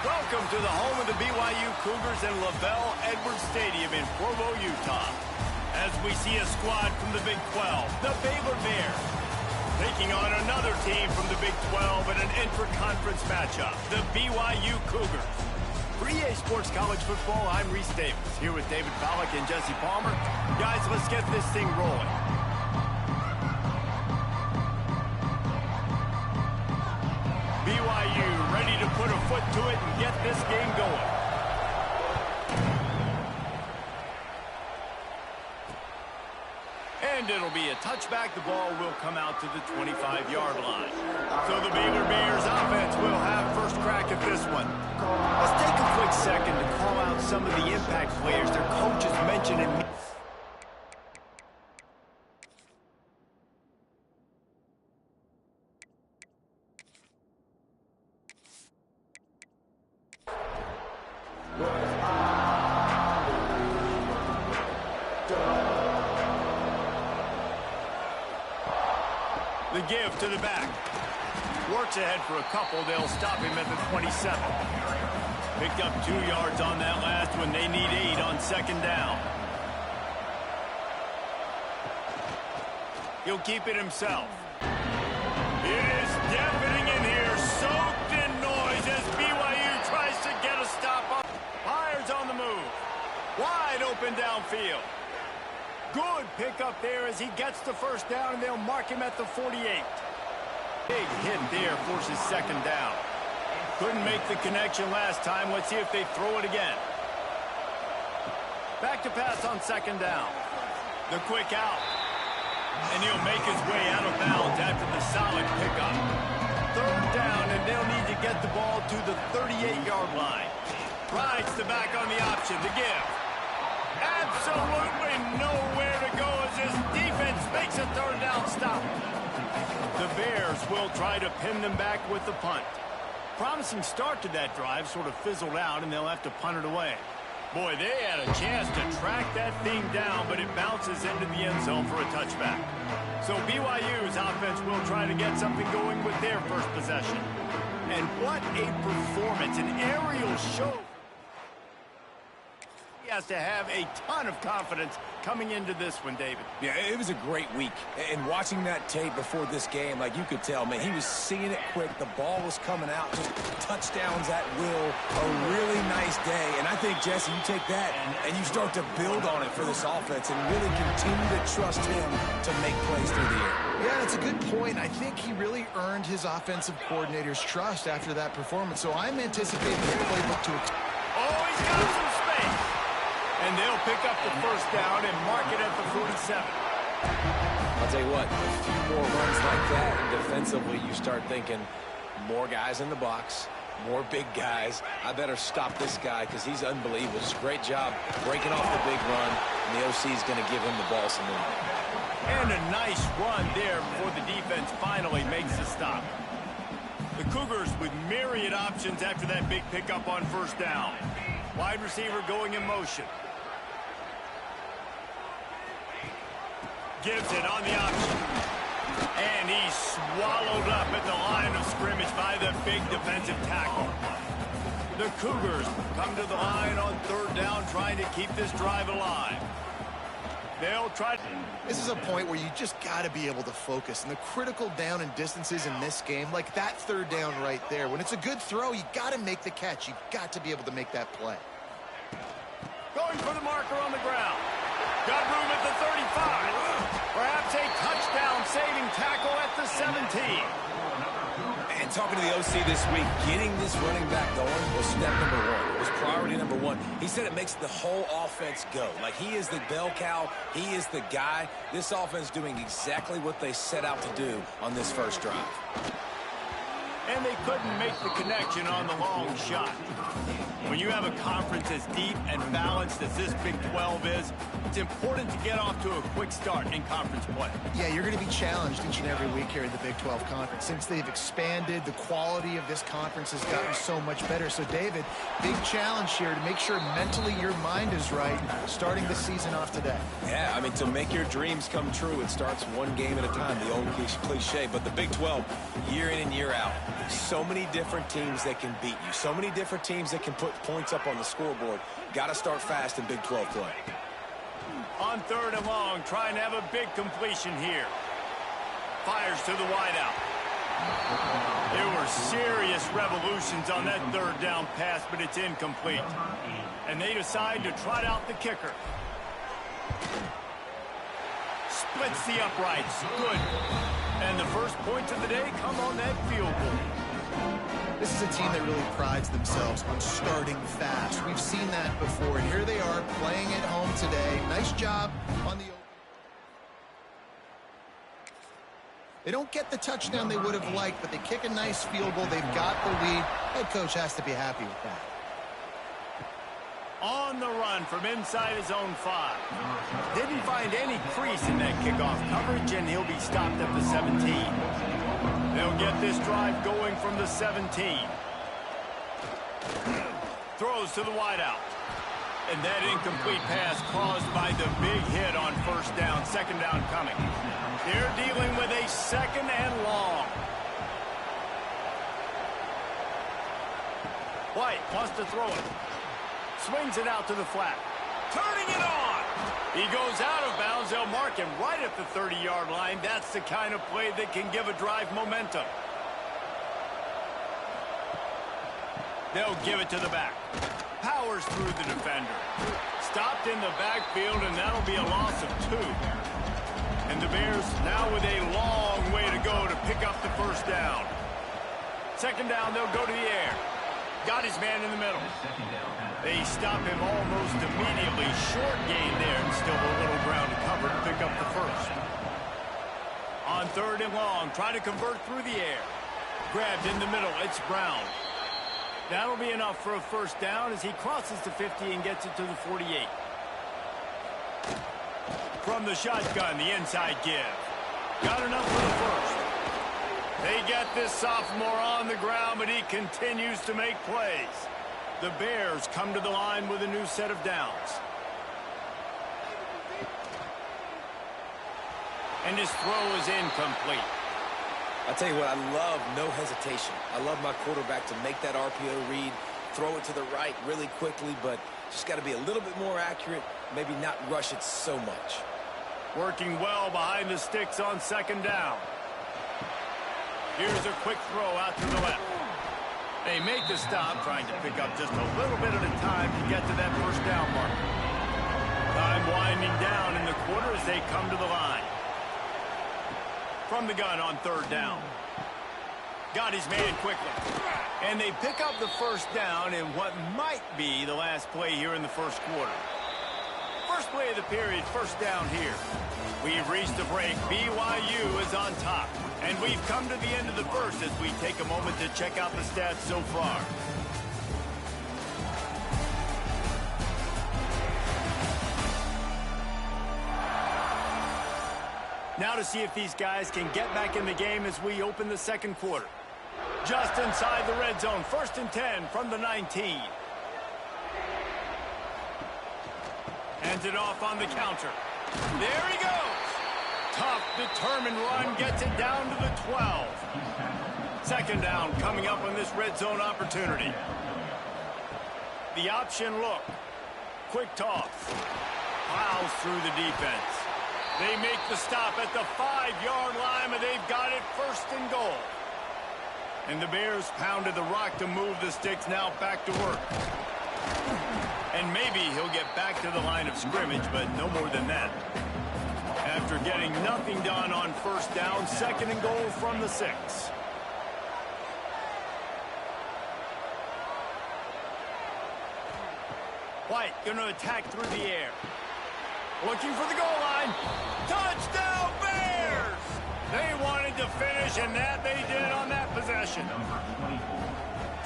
Welcome to the home of the BYU Cougars in LaVell Edwards Stadium in Provo, Utah. As we see a squad from the Big 12, the Baylor Bears, taking on another team from the Big 12 in an intra-conference matchup, the BYU Cougars. For EA Sports College Football, I'm Reese Davis, here with David Pollack and Jesse Palmer. Guys, let's get this thing rolling. BYU ready to put a foot to it and get this game going. And it'll be a touchback. The ball will come out to the 25-yard line. So the Baylor Bears offense will have first crack at this one. Let's take a quick second to call out some of the impact players their coaches mentioned in the give to the back. Works ahead for a couple. They'll stop him at the 27. Picked up 2 yards on that last one. They need 8 on second down. He'll keep it himself. It is deafening in here, soaked in noise as BYU tries to get a stop on. Fires on the move. Wide open downfield. Good pickup there as he gets the first down, and they'll mark him at the 48. Big hit there, forces second down. Couldn't make the connection last time. Let's see if they throw it again. Back to pass on second down. The quick out. And he'll make his way out of bounds after the solid pickup. Third down, and they'll need to get the ball to the 38-yard line. Rides the back on the option, the give. Absolutely nowhere to go as his defense makes a third down stop. The Bears will try to pin them back with the punt. Promising start to that drive, sort of fizzled out, and they'll have to punt it away. Boy, they had a chance to track that thing down, but it bounces into the end zone for a touchback. So BYU's offense will try to get something going with their first possession. And what a performance, an aerial show. He has to have a ton of confidence coming into this one, David. Yeah, it was a great week. And watching that tape before this game, like you could tell, man, he was seeing it quick. The ball was coming out, just touchdowns at will. A really nice day. And I think, Jesse, you take that and you start to build on it for this offense and really continue to trust him to make plays through the air. Yeah, that's a good point. I think he really earned his offensive coordinator's trust after that performance. So I'm anticipating the playbook to... Oh, he's got some space. And they'll pick up the first down and mark it at the 47. I'll tell you what, a few more runs like that, and defensively you start thinking, more guys in the box, more big guys. I better stop this guy because he's unbelievable. Just great job breaking off the big run, and the OC is going to give him the ball some more. And a nice run there before the defense finally makes the stop. The Cougars with myriad options after that big pickup on first down. Wide receiver going in motion. Gives it on the option. And he's swallowed up at the line of scrimmage by the big defensive tackle. The Cougars come to the line on third down, trying to keep this drive alive. They'll try to... This is a point where you just got to be able to focus. And the critical down and distances in this game, like that third down right there, when it's a good throw, you got to make the catch. You've got to be able to make that play. Going for the marker on the ground. Got room at the 35. Perhaps a touchdown-saving tackle at the 17. And talking to the OC this week, getting this running back going was step number one. It was priority number one. He said it makes the whole offense go. Like, he is the bell cow. He is the guy. This offense doing exactly what they set out to do on this first drive. And they couldn't make the connection on the long shot. When you have a conference as deep and balanced as this Big 12 is, It's important to get off to a quick start in conference play. Yeah, you're going to be challenged each and every week here in the Big 12 Conference. Since they've expanded, the quality of this conference has gotten so much better. So, David, big challenge here to make sure mentally your mind is right starting the season off today. Yeah, I mean, to make your dreams come true, it starts one game at a time, the old cliche. But the Big 12, year in and year out, so many different teams that can beat you, so many different teams that can put points up on the scoreboard. Got to start fast in Big 12 play. On 3rd and long, trying to have a big completion here. Fires to the wideout. There were serious revolutions on that 3rd down pass, but it's incomplete. And they decide to trot out the kicker. Splits the uprights. Good. And the first points of the day come on that field goal. This is a team that really prides themselves on starting fast. We've seen that before, and here they are playing at home today. Nice job on the... They don't get the touchdown they would have liked, but they kick a nice field goal. They've got the lead. Head coach has to be happy with that. On the run from inside his own 5. Didn't find any crease in that kickoff coverage, and he'll be stopped at the 17. They'll get this drive going from the 17. Throws to the wideout. And that incomplete pass caused by the big hit on 1st down. 2nd down coming. They're dealing with a 2nd and long. White wants to throw it. Swings it out to the flat. Turning it on. He goes out of bounds. They'll mark him right at the 30-yard line. That's the kind of play that can give a drive momentum. They'll give it to the back. Powers through the defender. Stopped in the backfield, and that'll be a loss of 2. And the Bears now with a long way to go to pick up the 1st down. 2nd down, they'll go to the air. Got his man in the middle. They stop him almost immediately. Short gain there, and still a little ground to cover to pick up the 1st. On 3rd and long, trying to convert through the air. Grabbed in the middle, it's Brown. That'll be enough for a 1st down as he crosses the 50 and gets it to the 48. From the shotgun, the inside give. Got enough for the 1st. They get this sophomore on the ground, but he continues to make plays. The Bears come to the line with a new set of downs. And his throw is incomplete. I'll tell you what, I love no hesitation. I love my quarterback to make that RPO read, throw it to the right really quickly, but just got to be a little bit more accurate, maybe not rush it so much. Working well behind the sticks on 2nd down. Here's a quick throw out to the left. They make the stop, trying to pick up just a little bit at a time to get to that 1st down mark. Time winding down in the quarter as they come to the line. From the gun on 3rd down. Got his man quickly. And they pick up the 1st down in what might be the last play here in the 1st quarter. First play of the period, 1st down here. We've reached the break. BYU is on top. And we've come to the end of the 1st as we take a moment to check out the stats so far. Now to see if these guys can get back in the game as we open the 2nd quarter. Just inside the red zone, 1st and 10 from the 19. Hands it off on the counter. There he goes. Tough, determined run gets it down to the 12. 2nd down coming up on this red zone opportunity. The option look. Quick toss. Plows through the defense. They make the stop at the 5-yard line, but they've got it 1st and goal. And the Bears pounded the rock to move the sticks, now back to work. And maybe he'll get back to the line of scrimmage, but no more than that. After getting nothing done on 1st down, 2nd and goal from the 6. White going to attack through the air. Looking for the goal line. Touchdown, Bears! They wanted to finish, and that they did on that possession.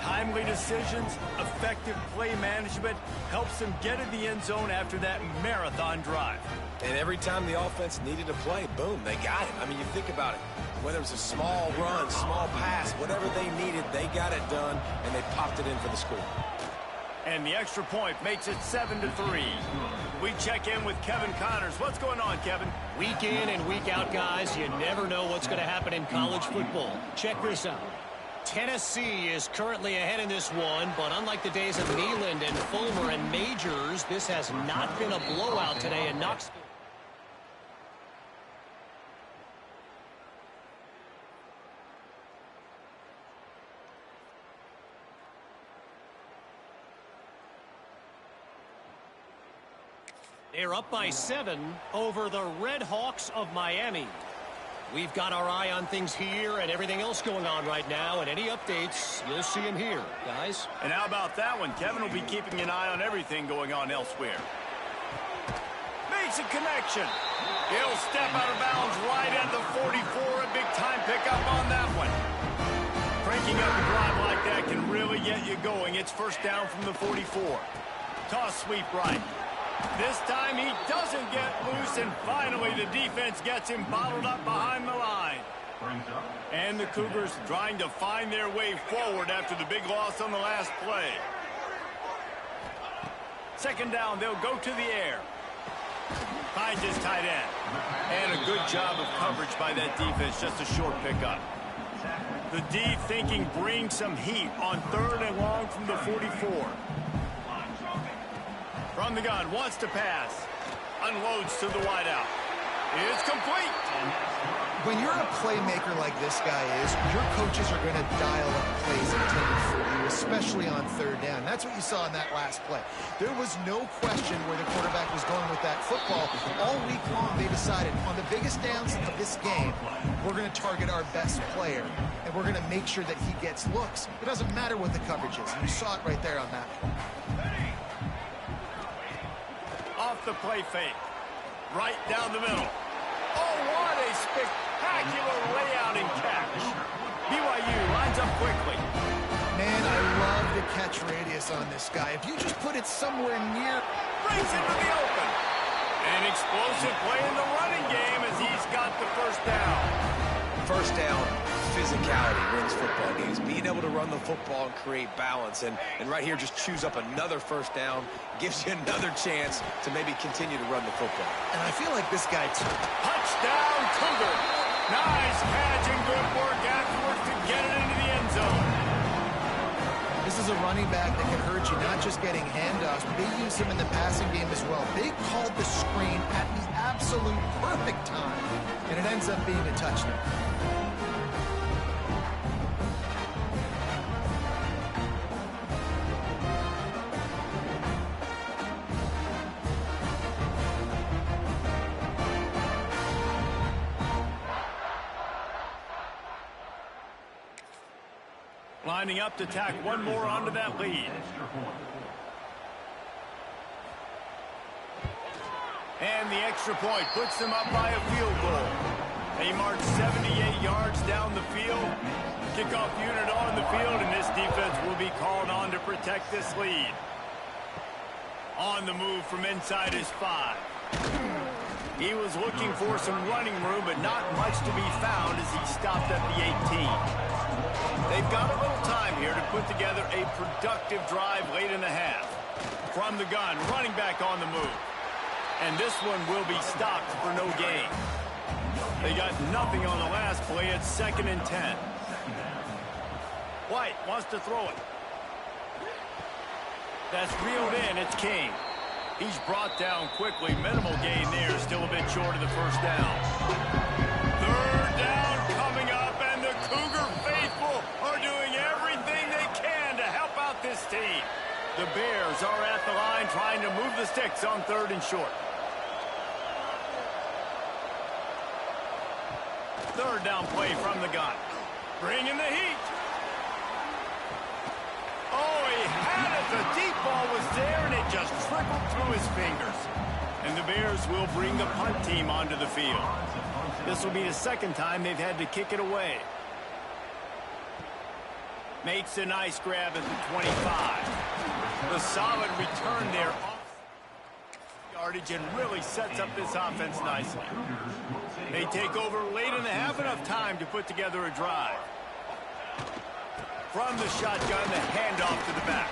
timely decisions, effective play management helps them get in the end zone after that marathon drive. And every time the offense needed a play, boom, they got it. I mean, you think about it. Whether it's a small run, small pass, whatever they needed, they got it done, and they popped it in for the score. And the extra point makes it 7-3. We check in with Kevin Connors. What's going on, Kevin? Week in and week out, guys, you never know what's going to happen in college football. Check this out. Tennessee is currently ahead in this one, but unlike the days of Neyland and Fulmer and Majors, this has not been a blowout today in Knoxville. They're up by 7 over the Red Hawks of Miami. We've got our eye on things here and everything else going on right now, and any updates, you'll see them here, guys. And how about that one? Kevin will be keeping an eye on everything going on elsewhere. Makes a connection. He'll step out of bounds right at the 44. A big-time pickup on that one. Cranking up a drive like that can really get you going. It's first down from the 44. Toss sweep right. This time he doesn't get loose, and finally the defense gets him bottled up behind the line. And the Cougars trying to find their way forward after the big loss on the last play. Second down, they'll go to the air. Finds his tight end. And a good job of coverage by that defense, just a short pickup. The D thinking bring some heat on 3rd and long from the 44. From the gun, wants to pass. Unloads to the wideout. It's complete. When you're a playmaker like this guy is, your coaches are going to dial up plays intended for you, especially on 3rd down. That's what you saw in that last play. There was no question where the quarterback was going with that football. All week long, they decided on the biggest downs of this game, we're going to target our best player, and we're going to make sure that he gets looks. It doesn't matter what the coverage is. And you saw it right there on that play. Off the play fake. Right down the middle. Oh, what a spectacular layout and catch. BYU lines up quickly. Man, I love the catch radius on this guy. If you just put it somewhere near... Brings into the open. An explosive play in the running game as he's got the first down. First down, physicality wins football games. Being able to run the football and create balance. And right here, just choose up another first down. Gives you another chance to maybe continue to run the football. And I feel like this guy... Touchdown, Cougar. Nice catch and good work afterwards to get it into the end zone. This is a running back that can hurt you, not just getting handoffs, but they use him in the passing game as well. They called the screen at the absolute perfect time, and it ends up being a touchdown. Lining up to tack one more onto that lead. And the extra point puts them up by a field goal. They march 78 yards down the field. Kickoff unit on the field, and this defense will be called on to protect this lead. On the move from inside his 5. He was looking for some running room, but not much to be found as he stopped at the 18. They've got a little time here to put together a productive drive late in the half. From the gun, running back on the move. And this one will be stopped for no gain. They got nothing on the last play. It's 2nd and 10. White wants to throw it. That's reeled in. It's King. He's brought down quickly. Minimal gain there. Still a bit short of the first down. 3rd down coming up, and the Cougar faithful are doing everything they can to help out this team. The Bears are at the line trying to move the sticks on 3rd and short. 3rd down play from the gun. Bringing the heat. Oh, he had it. The deep ball was there, and it just trickled through his fingers. And the Bears will bring the punt team onto the field. This will be the 2nd time they've had to kick it away. Makes a nice grab at the 25. The solid return there off yardage and really sets up this offense nicely. They take over late in the half, enough time to put together a drive. From the shotgun, the handoff to the back.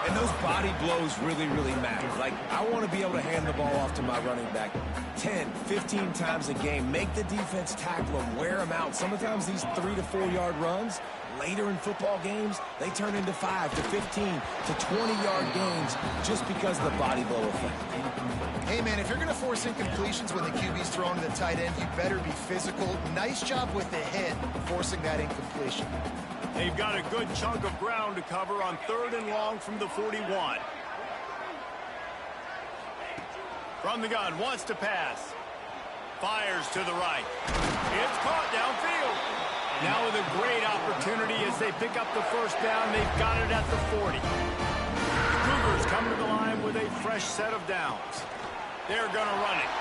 And those body blows really, really matter. Like, I want to be able to hand the ball off to my running back 10, 15 times a game. Make the defense tackle them, wear them out. Sometimes these 3 to 4 yard runs, later in football games, they turn into 5 to 15 to 20-yard gains just because of the body blow effect. Hey, man, if you're going to force incompletions when the QB's throwing to the tight end, you better be physical. Nice job with the hit, forcing that incompletion. They've got a good chunk of ground to cover on 3rd and long from the 41. From the gun, wants to pass. Fires to the right. It's caught downfield. Now with a great opportunity as they pick up the first down. They've got it at the 40. The Cougars come to the line with a fresh set of downs. They're going to run it.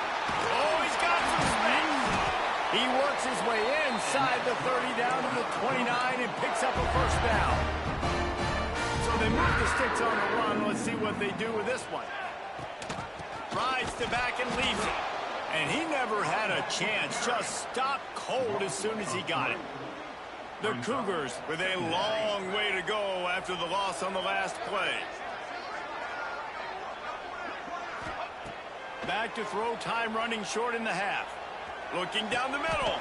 Oh, he's got some space. He works his way inside the 30 down to the 29 and picks up a first down. So they move the sticks on the run. Let's see what they do with this one. Rides to back and leaves it. And he never had a chance. Just stopped cold as soon as he got it. The Cougars with a long way to go after the loss on the last play. Back to throw, time running short in the half. Looking down the middle.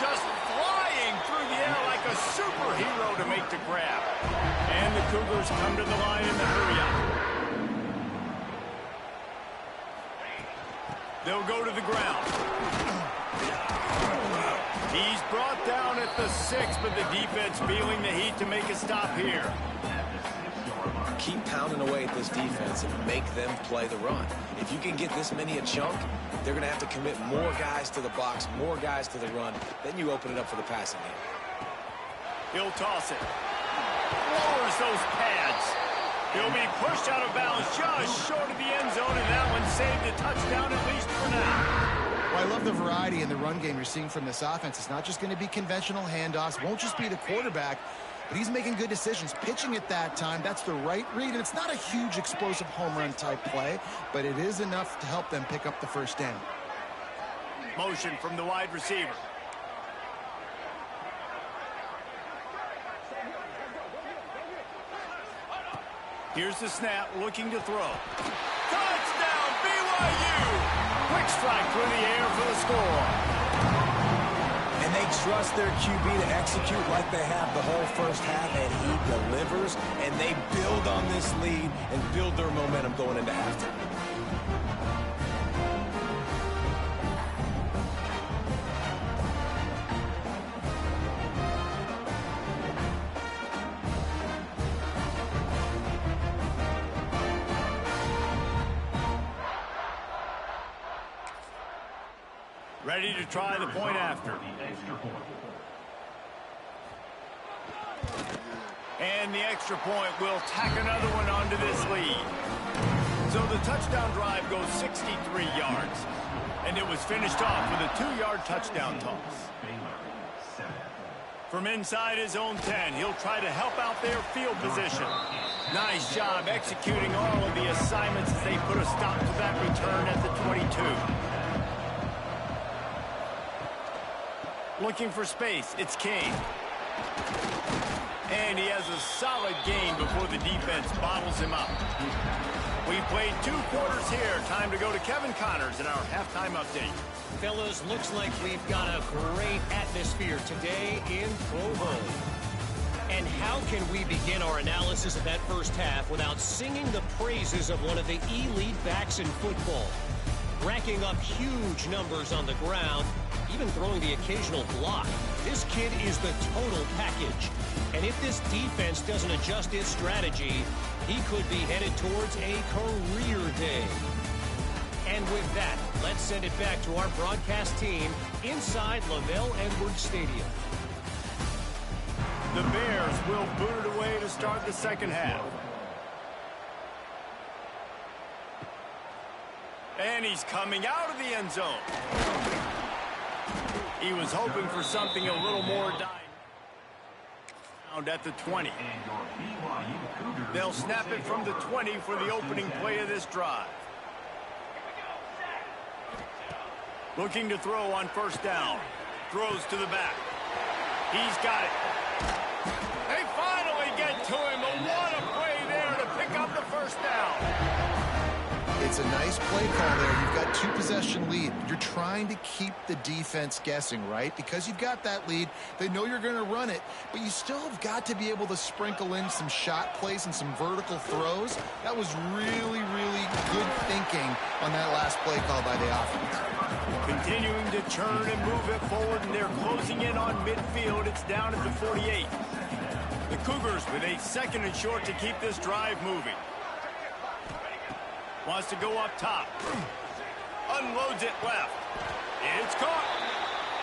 Just flying through the air like a superhero to make the grab. And the Cougars come to the line in the hurry-up. They'll go to the ground. He's brought down at the 6, but the defense feeling the heat to make a stop here. Keep pounding away at this defense and make them play the run. If you can get this many a chunk, they're going to have to commit more guys to the box, more guys to the run. Then you open it up for the passing game. He'll toss it. Lowers those pads. He'll be pushed out of bounds just short of the end zone, and that one saved a touchdown at least for now. Well, I love the variety in the run game you're seeing from this offense. It's not just going to be conventional handoffs. Won't just be the quarterback, but he's making good decisions. Pitching at that time, that's the right read, and it's not a huge explosive home run type play, but it is enough to help them pick up the first down. Motion from the wide receiver. Here's the snap, looking to throw. Touchdown, BYU! Quick strike through the air for the score. And they trust their QB to execute like they have the whole first half, and he delivers, and they build on this lead and build their momentum going into halftime. Ready to try the point after. And the extra point will tack another one onto this lead. So the touchdown drive goes 63 yards. And it was finished off with a 2-yard touchdown toss. From inside his own 10, he'll try to help out their field position. Nice job executing all of the assignments as they put a stop to that return at the 22. Looking for space, it's Kane. And he has a solid gain before the defense bottles him up. We played 2 quarters here. Time to go to Kevin Connors in our halftime update. Fellas, looks like we've got a great atmosphere today in Provo. And how can we begin our analysis of that first half without singing the praises of one of the elite backs in football? Racking up huge numbers on the ground, even throwing the occasional block. This kid is the total package. And if this defense doesn't adjust its strategy, he could be headed towards a career day. And with that, let's send it back to our broadcast team inside LaVell Edwards Stadium. The Bears will boot it away to start the second half. And he's coming out of the end zone. He was hoping for something a little more dynamic. At the 20. They'll snap it from the 20 for the opening play of this drive. Looking to throw on first down. Throws to the back. He's got it. They finally get to him, but what a play there to pick up the first down. It's a nice play call there. You've got 2-possession lead. You're trying to keep the defense guessing, right? Because you've got that lead, they know you're going to run it, but you still have got to be able to sprinkle in some shot plays and some vertical throws. That was really, really good thinking on that last play call by the offense. Continuing to churn and move it forward, and they're closing in on midfield. It's down at the 48. The Cougars with a 2nd and short to keep this drive moving. Wants to go up top. Unloads it left. It's caught.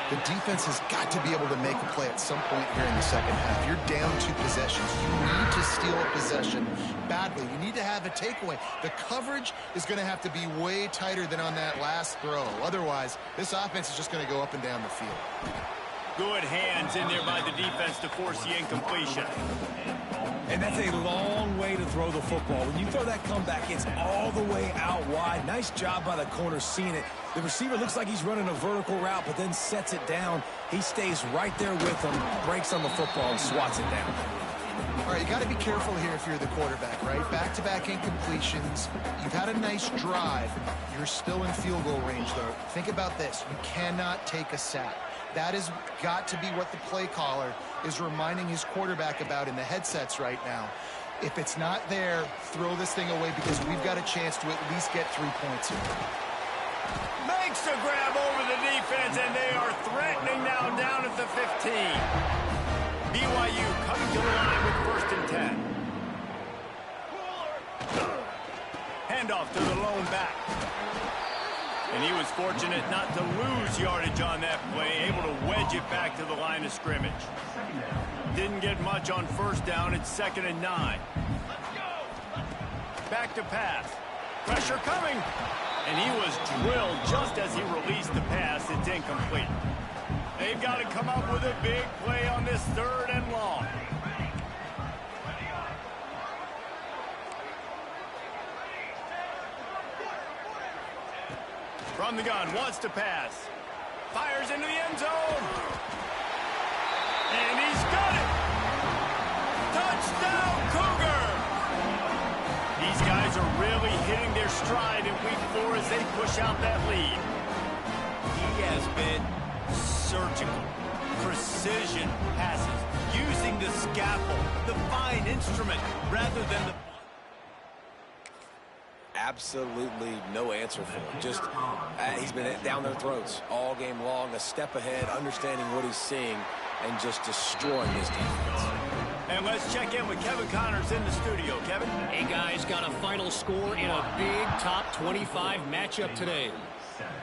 The defense has got to be able to make a play at some point here in the second half. You're down 2 possessions. You need to steal a possession badly. You need to have a takeaway. The coverage is going to have to be way tighter than on that last throw. Otherwise, this offense is just going to go up and down the field. Good hands in there by the defense to force the incompletion. And that's a long way to throw the football. When you throw that comeback, it's all the way out wide. Nice job by the corner seeing it. The receiver looks like he's running a vertical route, but then sets it down. He stays right there with him, breaks on the football, and swats it down. All right, you got to be careful here if you're the quarterback, right? Back-to-back incompletions. You've had a nice drive. You're still in field goal range, though. Think about this. You cannot take a sack. That has got to be what the play caller is reminding his quarterback about in the headsets right now. If it's not there, throw this thing away because we've got a chance to at least get 3 points here. Makes the grab over the defense, and they are threatening now down at the 15. BYU coming to the line with 1st and 10. Handoff to the lone back. And he was fortunate not to lose yardage on that play, able to wedge it back to the line of scrimmage. Didn't get much on first down. It's 2nd and 9. Back to pass. Pressure coming. And he was drilled just as he released the pass. It's incomplete. They've got to come up with a big play on this 3rd and long. From the gun, wants to pass. Fires into the end zone. And he's got it. Touchdown, Cougar. These guys are really hitting their stride in week 4 as they push out that lead. He has been surgical. Precision passes. Using the scalpel, the fine instrument, rather than the... Absolutely no answer for him. Just, he's been down their throats all game long, a step ahead, understanding what he's seeing, and just destroying his defense. And let's check in with Kevin Connors in the studio. Kevin? Hey, guys, got a final score in a big top 25 matchup today.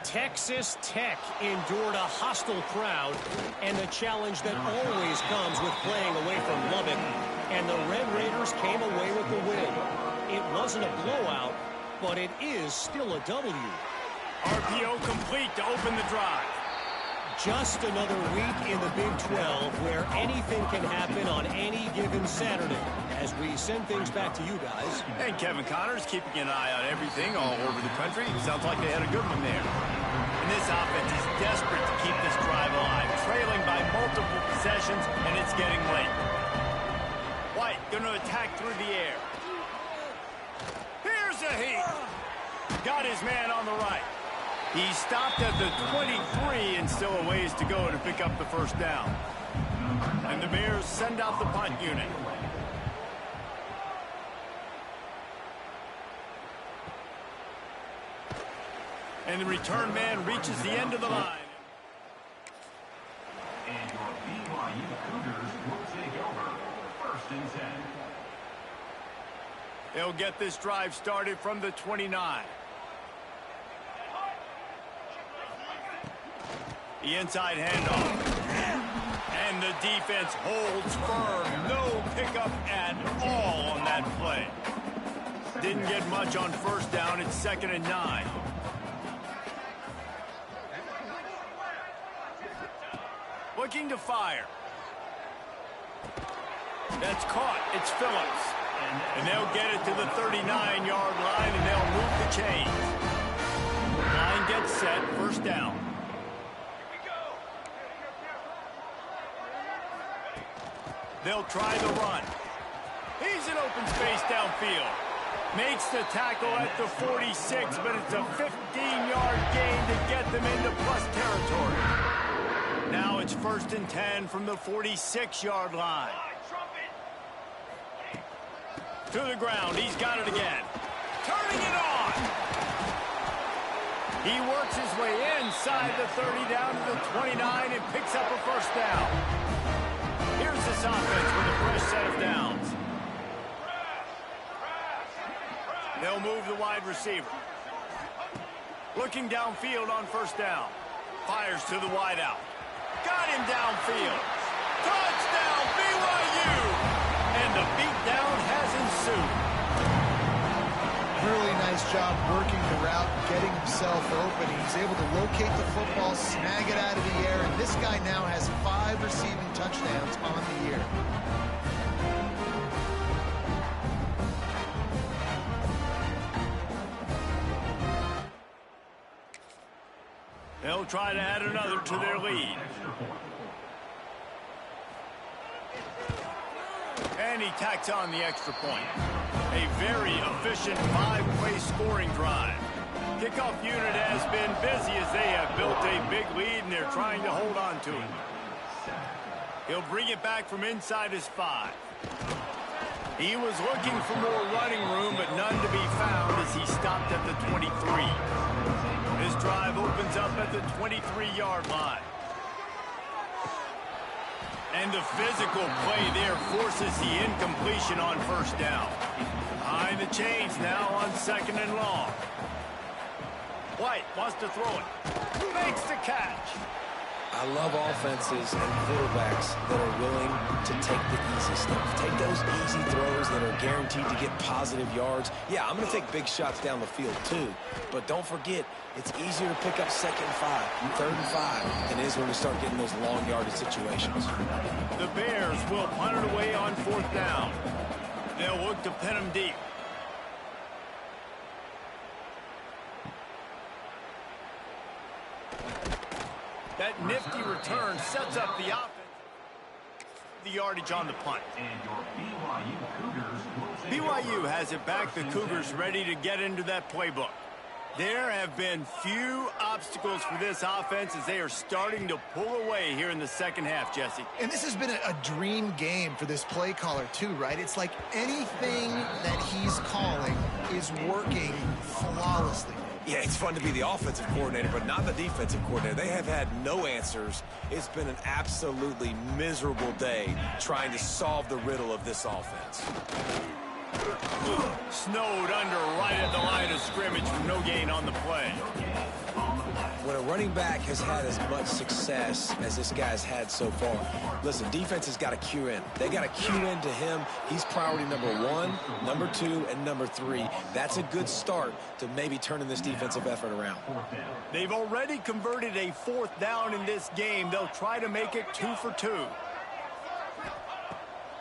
Texas Tech endured a hostile crowd and the challenge that always comes with playing away from Lubbock, and the Red Raiders came away with the win. It wasn't a blowout, but it is still a W. RPO complete to open the drive. Just another week in the Big 12 where anything can happen on any given Saturday. As we send things back to you guys. And Kevin Connors keeping an eye on everything all over the country. Sounds like they had a good one there. And this offense is desperate to keep this drive alive. Trailing by multiple possessions, and it's getting late. White going to attack through the air. Here's a heat. Got his man on the right. He stopped at the 23 and still a ways to go to pick up the first down. And the Bears send out the punt unit. And the return man reaches the end of the line. And your BYU Cougars will take over 1st and 10. They'll get this drive started from the 29. The inside handoff. And the defense holds firm. No pickup at all on that play. Didn't get much on first down. It's 2nd and 9. Looking to fire. That's caught. It's Phillips. And they'll get it to the 39-yard line, and they'll move the chains. Line gets set. First down. They'll try the run. He's in open space downfield. Makes the tackle at the 46, but it's a 15-yard gain to get them into plus territory. Now it's 1st and 10 from the 46-yard line. To the ground. He's got it again. Turning it on. He works his way inside the 30 down to the 29 and picks up a first down. Here's this offense with a fresh set of downs. They'll move the wide receiver. Looking downfield on first down. Fires to the wideout. Got him downfield. Touchdown, BYU! And the beatdown has ensued. Really nice job working the route, getting himself open. He's able to locate the football, snag it out of the air, and this guy now has 5 receiving touchdowns on the year. They'll try to add another to their lead. And he tacks on the extra point. A very efficient 5-play scoring drive. Kickoff unit has been busy as they have built a big lead and they're trying to hold on to it. He'll bring it back from inside his 5. He was looking for more running room, but none to be found as he stopped at the 23. This drive opens up at the 23-yard line. And the physical play there forces the incompletion on first down. Behind the chains now on 2nd and long. White wants to throw it. Makes the catch. I love offenses and quarterbacks that are willing to take the easy stuff. Take those easy throws that are guaranteed to get positive yards. Yeah, I'm going to take big shots down the field too. But don't forget, it's easier to pick up 2nd and 5, 3rd and 5 than it is when we start getting those long yardage situations. The Bears will punt it away on 4th down. They'll look to pin him deep. That nifty return sets up the offense. The yardage on the punt. BYU has it back. The Cougars ready to get into that playbook. There have been few obstacles for this offense as they are starting to pull away here in the second half, Jesse. And this has been a dream game for this play caller too, right? It's like anything that he's calling is working flawlessly. Yeah, it's fun to be the offensive coordinator, but not the defensive coordinator. They have had no answers. It's been an absolutely miserable day trying to solve the riddle of this offense. Snowed under right at the line of scrimmage for no gain on the play. When a running back has had as much success as this guy's had so far, listen, defense has got to cue in. They got to cue in to him. He's priority number 1, number 2, and number 3. That's a good start to maybe turning this defensive effort around. They've already converted a 4th down in this game. They'll try to make it 2 for 2.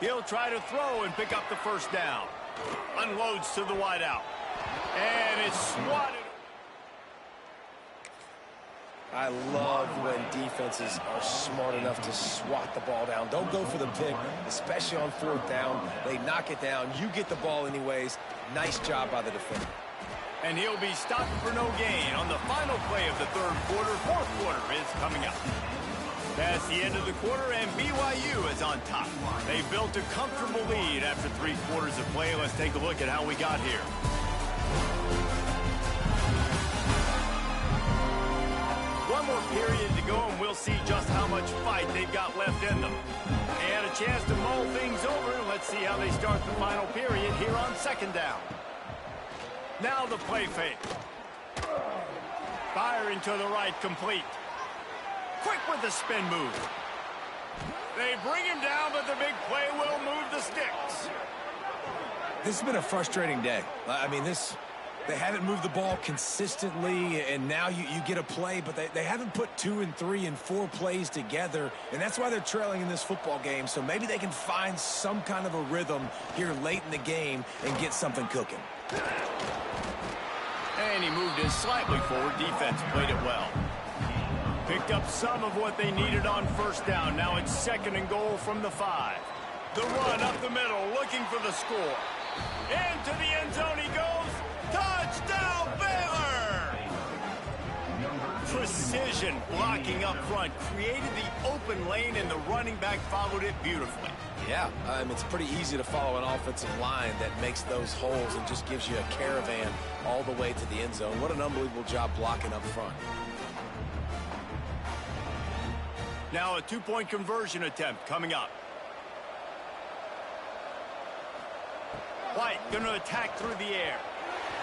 He'll try to throw and pick up the first down. Unloads to the wideout. And it's swatted. I love when defenses are smart enough to swat the ball down. Don't go for the pick, especially on 4th down. They knock it down. You get the ball anyways. Nice job by the defender. And he'll be stopping for no gain on the final play of the 3rd quarter. 4th quarter is coming up. That's the end of the quarter, and BYU is on top. They built a comfortable lead after 3 quarters of play. Let's take a look at how we got here. One more period to go, and we'll see just how much fight they've got left in them. They had a chance to mull things over, and let's see how they start the final period here on 2nd down. Now the play fake. Firing to the right, complete. Quick with the spin move. They bring him down, but the big play will move the sticks. This has been a frustrating day. I mean, this They haven't moved the ball consistently, and now you get a play, but they haven't put 2 and 3 and 4 plays together, and that's why they're trailing in this football game. So maybe they can find some kind of a rhythm here late in the game and get something cooking. And he moved in slightly forward. Defense played it well. Picked up some of what they needed on first down. Now it's 2nd and goal from the 5. The run up the middle, looking for the score. Into the end zone he goes. Touchdown, Baylor! Precision blocking up front. Created the open lane, and the running back followed it beautifully. Yeah, it's pretty easy to follow an offensive line that makes those holes and just gives you a caravan all the way to the end zone. What an unbelievable job blocking up front. Now a 2-point conversion attempt coming up. White going to attack through the air.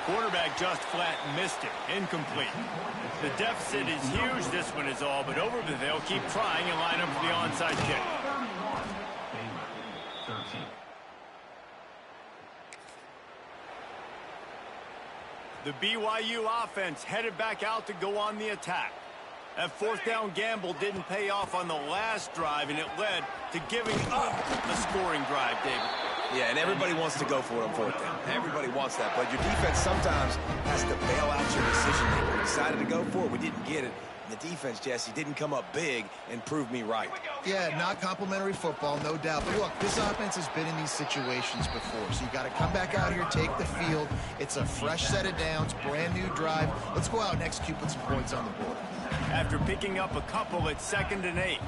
Quarterback just flat missed it. Incomplete. The deficit is huge. This one is all but over, but they'll keep trying and line up for the onside kick. The BYU offense headed back out to go on the attack. That 4th down gamble didn't pay off on the last drive, and it led to giving up the scoring drive, David. Yeah, and everybody wants to go for it on 4th down. Everybody wants that, but your defense sometimes has to bail out your decision making. We decided to go for it. We didn't get it. And the defense, Jesse, didn't come up big and prove me right. Yeah, not complimentary football, no doubt. But look, this offense has been in these situations before, so you got to come back out here, take the field. It's a fresh set of downs, brand new drive. Let's go out and execute, put some points on the board. After picking up a couple at 2nd and 8.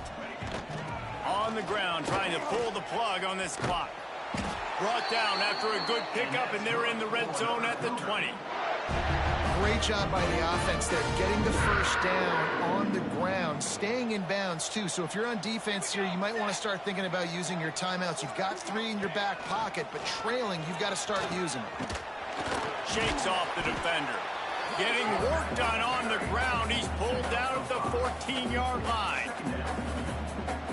On the ground, trying to pull the plug on this clock. Brought down after a good pickup, and they're in the red zone at the 20. Great job by the offense there, getting the first down on the ground, staying in bounds too. So if you're on defense here, you might want to start thinking about using your timeouts. You've got 3 in your back pocket, but trailing, you've got to start using them. Shakes off the defender. Getting work done on the ground. He's pulled down at the 14-yard line.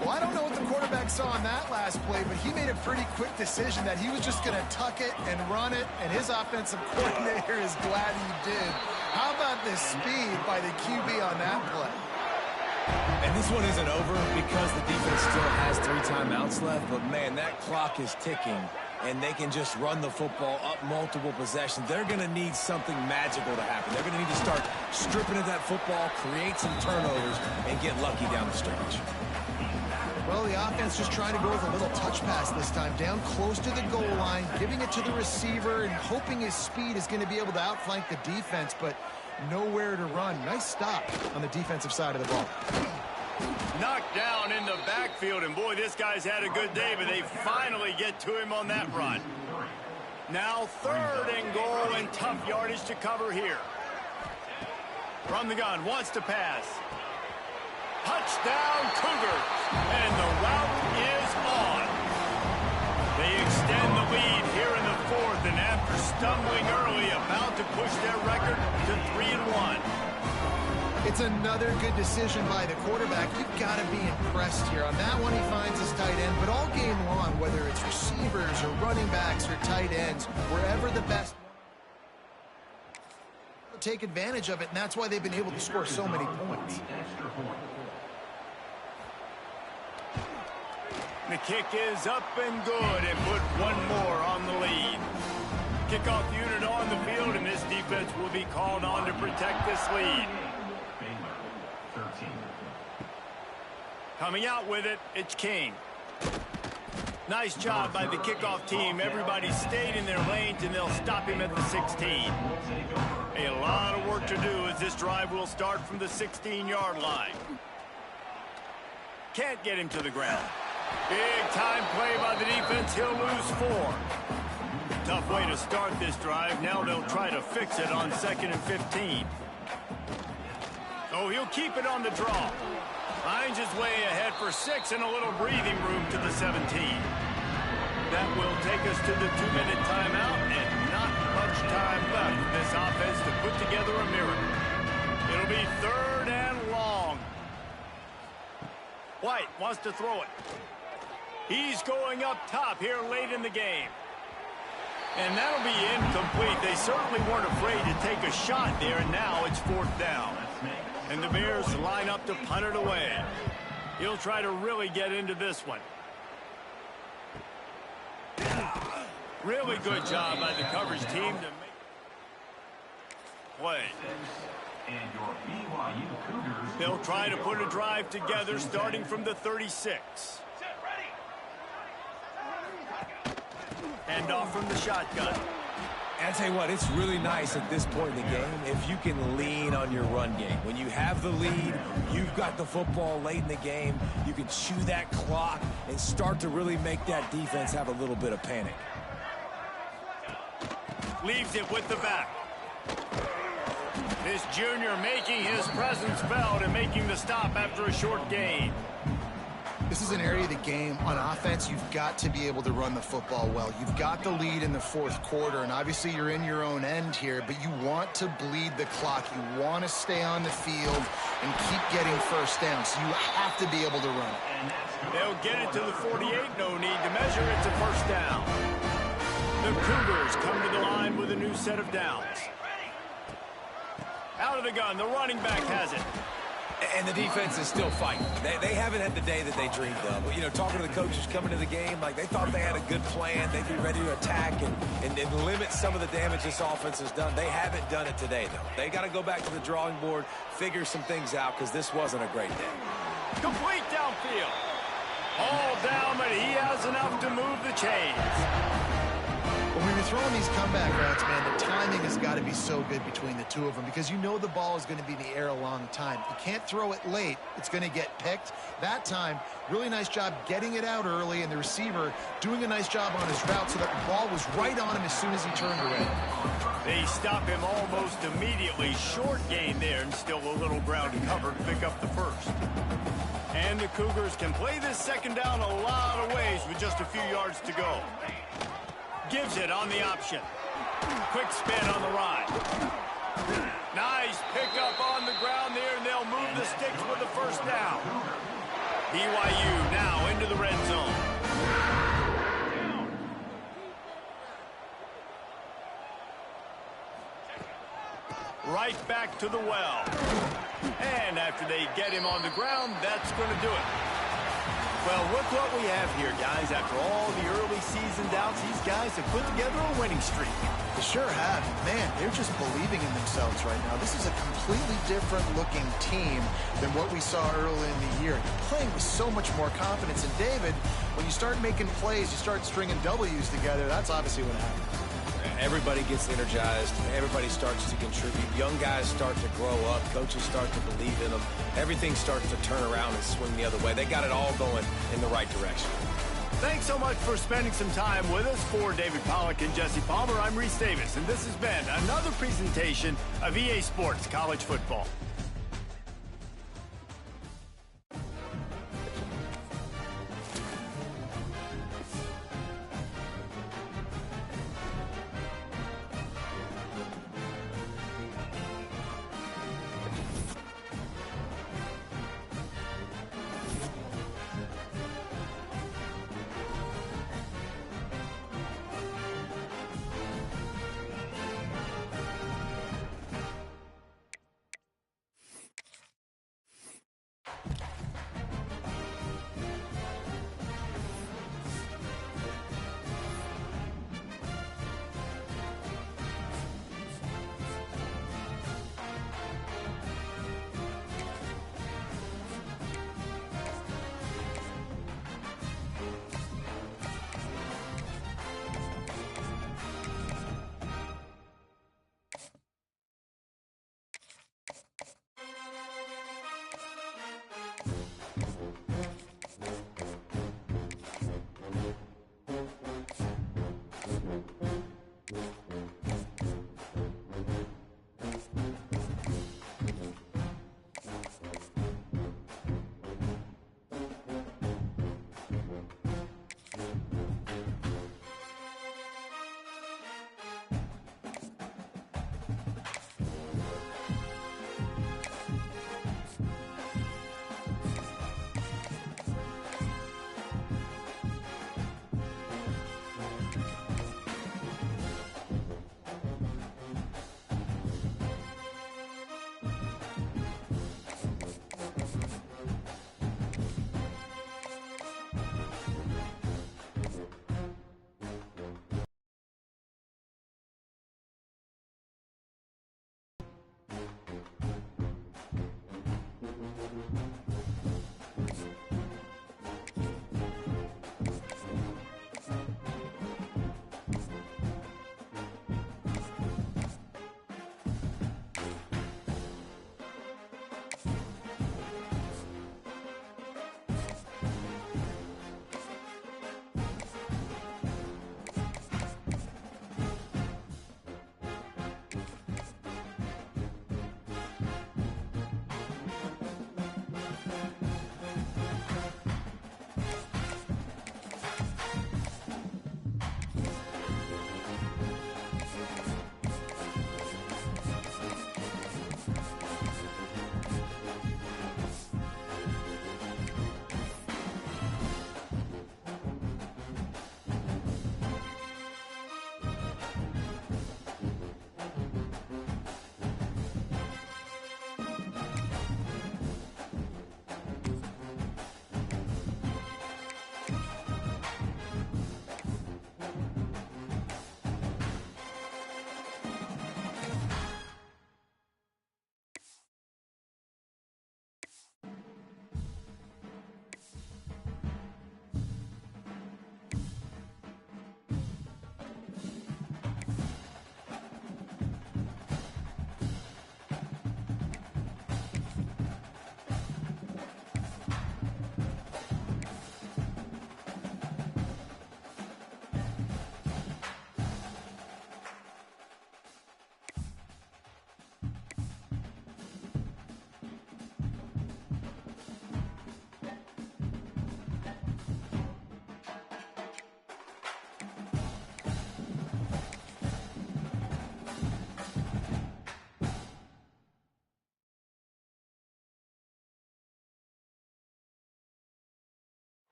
Well, I don't know what the quarterback saw on that last play, but he made a pretty quick decision that he was just going to tuck it and run it, and his offensive coordinator is glad he did. How about the speed by the QB on that play? And this one isn't over because the defense still has 3 timeouts left, but, man, that clock is ticking, and they can just run the football up multiple possessions. They're going to need something magical to happen. They're going to need to start stripping at that football, create some turnovers, and get lucky down the stretch. Well, the offense just trying to go with a little touch pass this time, down close to the goal line, giving it to the receiver and hoping his speed is going to be able to outflank the defense, but nowhere to run. Nice stop on the defensive side of the ball. Knocked down in the backfield, and boy, this guy's had a good day, but they finally get to him on that run. Now 3rd and goal, and tough yardage to cover here. From the gun, wants to pass. Touchdown, Cougars, and the route is on. They extend the lead here in the 4th, and after stumbling early, about to push their record to 3-1. It's another good decision by the quarterback. You've got to be impressed here. On that one, he finds his tight end, but all game long, whether it's receivers or running backs or tight ends, wherever the best take advantage of it, and that's why they've been able to score so many points. The kick is up and good, and put one more on the lead. Kickoff unit on the field, and this defense will be called on to protect this lead. Coming out with it, it's King. Nice job by the kickoff team. Everybody stayed in their lanes, and they'll stop him at the 16. A lot of work to do as this drive will start from the 16-yard line. Can't get him to the ground. Big time play by the defense. He'll lose 4. Tough way to start this drive. Now they'll try to fix it on 2nd and 15. Oh, he'll keep it on the draw. Finds his way ahead for 6 and a little breathing room to the 17. That will take us to the 2-minute timeout, and not much time left for this offense to put together a miracle. It'll be 3rd and long. White wants to throw it. He's going up top here late in the game. And that'll be incomplete. They certainly weren't afraid to take a shot there, and now it's 4th down. And the Bears line up to punt it away. He'll try to really get into this one. Really good job by the coverage team to make play. They'll try to put a drive together starting from the 36. Hand off from the shotgun. And I tell you what, it's really nice at this point in the game if you can lean on your run game. When you have the lead, you've got the football late in the game, you can chew that clock and start to really make that defense have a little bit of panic. Leaves it with the back. This junior making his presence felt and making the stop after a short gain. This is an area of the game. On offense, you've got to be able to run the football well. You've got the lead in the 4th quarter, and obviously you're in your own end here, but you want to bleed the clock. You want to stay on the field and keep getting first down, so you have to be able to run it. They'll get it to the 48. No need to measure. It's a first down. The Cougars come to the line with a new set of downs. Out of the gun, the running back has it. And the defense is still fighting. They haven't had the day that they dreamed of. But, you know, talking to the coaches coming to the game, like they thought they had a good plan. They'd be ready to attack and limit some of the damage this offense has done. They haven't done it today, though. They got to go back to the drawing board, figure some things out, because this wasn't a great day. Complete downfield. All down, but he has enough to move the chains. When you're throwing these comeback routes, man, the timing has got to be so good between the two of them because you know the ball is going to be in the air a long time. You can't throw it late. It's going to get picked. That time, really nice job getting it out early, and the receiver doing a nice job on his route so that the ball was right on him as soon as he turned around. They stop him almost immediately. Short gain there, and still a little ground to cover to pick up the first. And the Cougars can play this second down a lot of ways with just a few yards to go. Gives it on the option. Quick spin on the ride. Nice pickup on the ground there, and they'll move the sticks with the first down. BYU now into the red zone. Right back to the well. And after they get him on the ground, that's going to do it. Well, look what we have here, guys. After all the early season doubts, these guys have put together a winning streak. They sure have. Man, they're just believing in themselves right now. This is a completely different looking team than what we saw early in the year. You're playing with so much more confidence. And David, when you start making plays, you start stringing W's together, that's obviously what happens. Everybody gets energized. Everybody starts to contribute. Young guys start to grow up. Coaches start to believe in them. Everything starts to turn around and swing the other way. They got it all going in the right direction. Thanks so much for spending some time with us. For David Pollack and Jesse Palmer, I'm Reese Davis, and this has been another presentation of EA Sports College Football.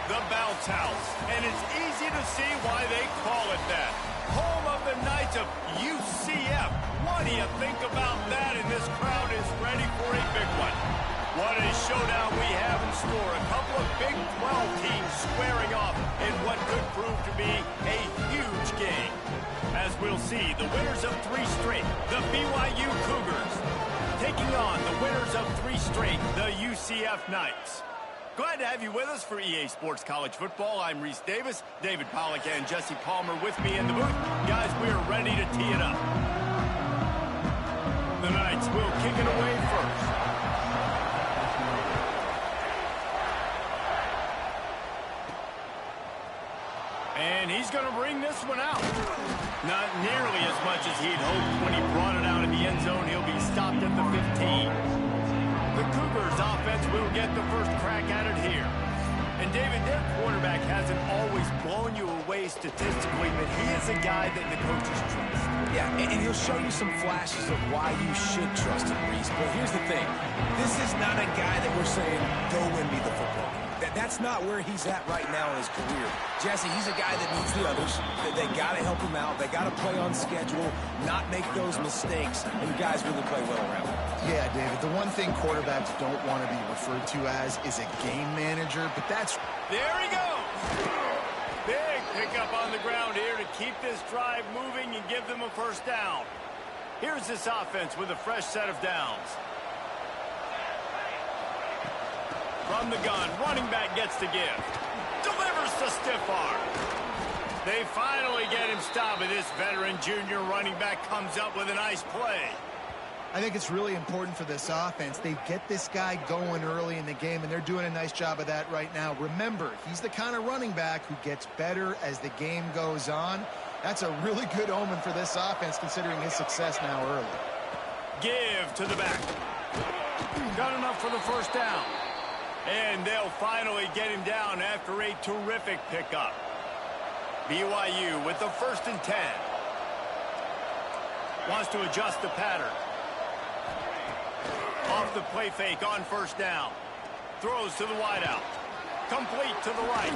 The bounce house. And it's easy to see why they call it that. Home of the Knights of UCF. What do you think about that? And this crowd is ready for a big one. What a showdown we have in store. A couple of Big 12 teams squaring off in what could prove to be a huge game. As we'll see, the winners of 3 straight, the BYU Cougars, taking on the winners of 3 straight, the UCF Knights. Glad to have you with us for EA Sports College Football. I'm Reese Davis, David Pollack and Jesse Palmer with me in the booth. Guys, we are ready to tee it up. The Knights will kick it away first. And he's going to bring this one out. Not nearly as much as he'd hoped when he brought it out of the end zone. He'll be stopped at the 15. The Cougars offense will get the first crack at it here. And David, their quarterback hasn't always blown you away statistically, but he is a guy that the coaches trust. Yeah, and he'll show you some flashes of why you should trust him, Reese. But here's the thing. This is not a guy that we're saying, go win me the football game. That's not where he's at right now in his career. Jesse, he's a guy that needs the others. They got to help him out. They got to play on schedule, not make those mistakes, and guys really play well around him. Yeah, David, the one thing quarterbacks don't want to be referred to as is a game manager, but that's... There he goes! Big pickup on the ground here to keep this drive moving and give them a first down. Here's this offense with a fresh set of downs. From the gun, running back gets the give. Delivers the stiff arm. They finally get him stopped, and this veteran junior running back comes up with a nice play. I think it's really important for this offense. They get this guy going early in the game, and they're doing a nice job of that right now. Remember, he's the kind of running back who gets better as the game goes on. That's a really good omen for this offense, considering his success now early. Give to the back. Got enough for the first down. And they'll finally get him down after a terrific pickup. BYU with the 1st and 10. Wants to adjust the pattern. Off the play fake on first down. Throws to the wideout. Complete to the right.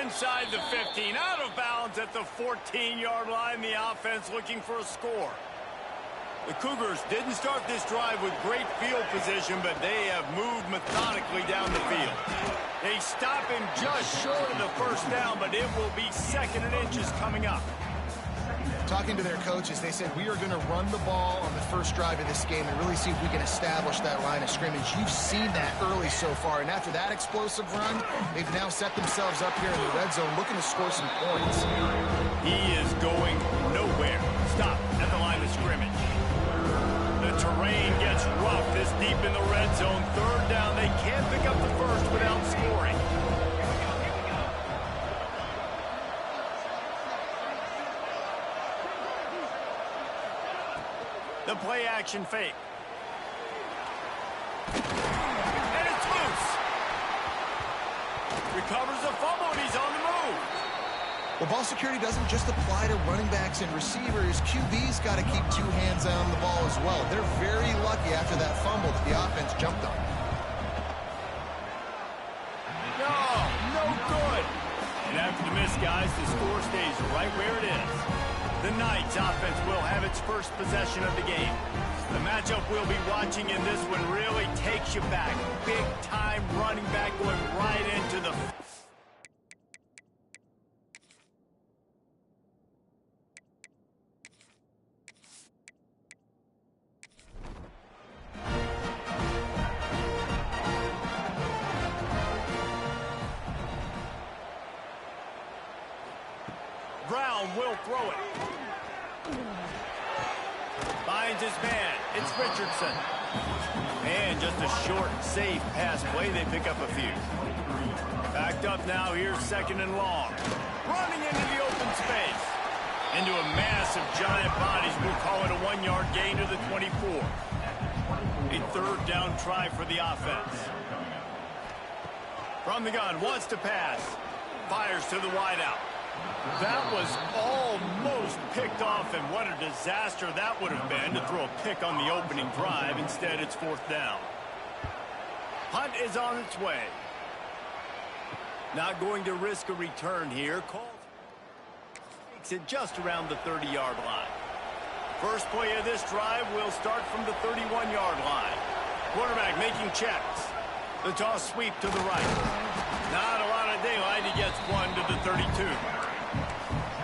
Inside the 15. Out of bounds at the 14-yard line. The offense looking for a score. The Cougars didn't start this drive with great field position, but they have moved methodically down the field. They stop him just short of the first down, but it will be 2nd and inches coming up. Talking to their coaches, they said, we are going to run the ball on the first drive of this game and really see if we can establish that line of scrimmage. You've seen that early so far, and after that explosive run, they've now set themselves up here in the red zone looking to score some points. He is going nowhere. Stop at the line of scrimmage. The terrain gets rough this deep in the red zone. 3rd down. They can't pick up the first without scoring. The play action fake. And it's loose. Recovers the fumble, and he's on the move. Well, ball security doesn't just apply to running backs and receivers. QB's got to keep 2 hands on the ball as well. They're very lucky after that fumble that the offense jumped on. No good. And after the miss, guys, the score stays right where it is. The Knights offense will have its first possession of the game. The matchup we'll be watching in this one really takes you back. Big time running back going right into the... Brown will throw it. Finds his man. It's Richardson. And just a short, safe pass play. They pick up a few. Backed up now. Here's 2nd and long. Running into the open space. Into a mass of giant bodies. We'll call it a 1-yard gain to the 24. A 3rd down try for the offense. From the gun. Wants to pass. Fires to the wideout. That was almost picked off, and what a disaster that would have been to throw a pick on the opening drive. Instead, it's 4th down. Punt is on its way. Not going to risk a return here. Calls takes it just around the 30-yard line. First play of this drive will start from the 31-yard line. Quarterback making checks. The toss sweep to the right. Not a lot of daylight. He gets one to the 32.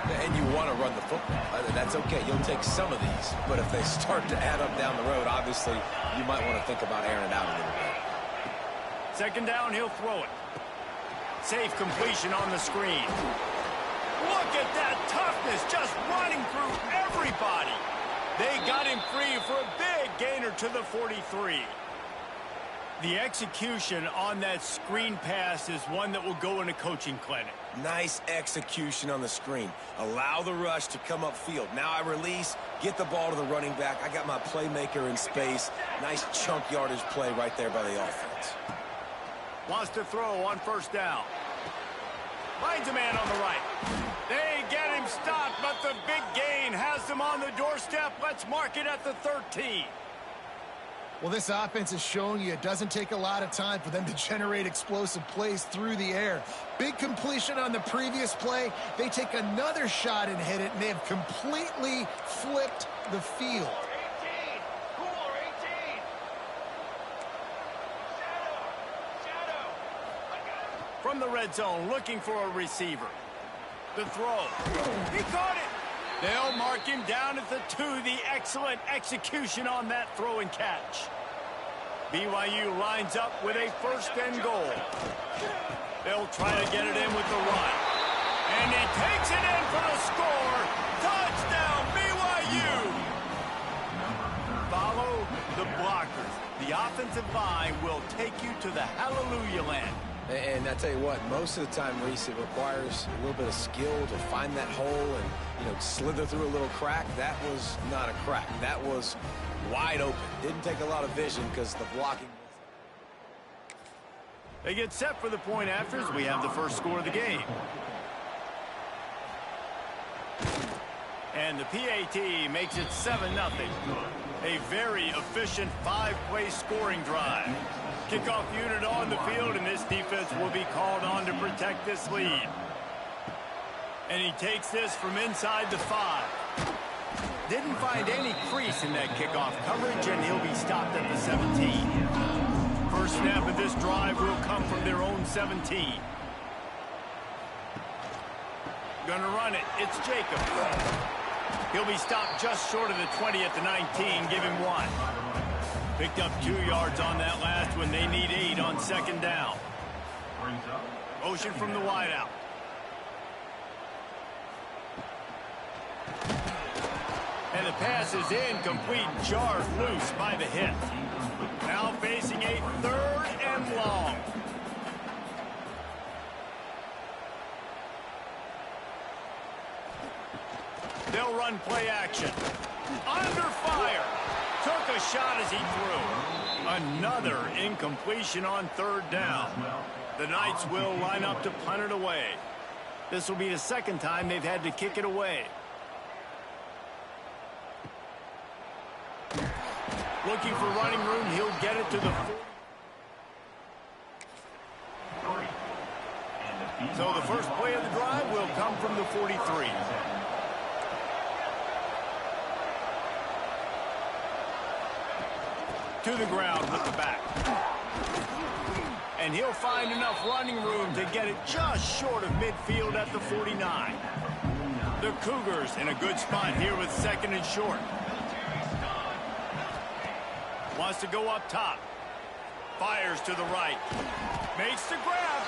And you want to run the football. That's okay. You'll take some of these. But if they start to add up down the road, obviously, you might want to think about airing it out a little bit. Second down, he'll throw it. Safe completion on the screen. Look at that toughness, just running through everybody. They got him free for a big gainer to the 43. The execution on that screen pass is one that will go in a coaching clinic. Nice execution on the screen. Allow the rush to come upfield. Now I release, get the ball to the running back. I got my playmaker in space. Nice chunk yardage play right there by the offense. Wants to throw on first down. Finds a man on the right. They get him stopped, but the big gain has them on the doorstep. Let's mark it at the 13. Well, this offense is showing you it doesn't take a lot of time for them to generate explosive plays through the air. Big completion on the previous play. They take another shot and hit it, and they have completely flipped the field. From the red zone, looking for a receiver. The throw. He caught it. They'll mark him down at the 2. The excellent execution on that throw and catch. BYU lines up with a first and goal. They'll try to get it in with the run. And he takes it in for the score. Touchdown, BYU. Follow the blockers. The offensive line will take you to the hallelujah land. And I tell you what, most of the time, Reese, it requires a little bit of skill to find that hole and, slither through a little crack. That was not a crack. That was wide open. Didn't take a lot of vision because the blocking. They get set for the point afters. We have the first score of the game. And the PAT makes it 7-0. A very efficient 5-play scoring drive. Kickoff unit on the field, and this defense will be called on to protect this lead. And he takes this from inside the 5. Didn't find any crease in that kickoff coverage, and he'll be stopped at the 17. First snap of this drive will come from their own 17. Gonna run it. It's Jacob. He'll be stopped just short of the 20 at the 19. Give him 1. Picked up 2 yards on that last one. They need 8 on second down. Motion from the wideout. And the pass is incomplete. Jarred loose by the hit. Now facing a 3rd and long. They'll run play action. Under fire. Took a shot as he threw. Another incompletion on 3rd down. The Knights will line up to punt it away. This will be the second time they've had to kick it away. Looking for running room. He'll get it to the 40. So the first play of the drive will come from the 43. To the ground with the back. And he'll find enough running room to get it just short of midfield at the 49. The Cougars in a good spot here with 2nd and short. Wants to go up top. Fires to the right. Makes the grab.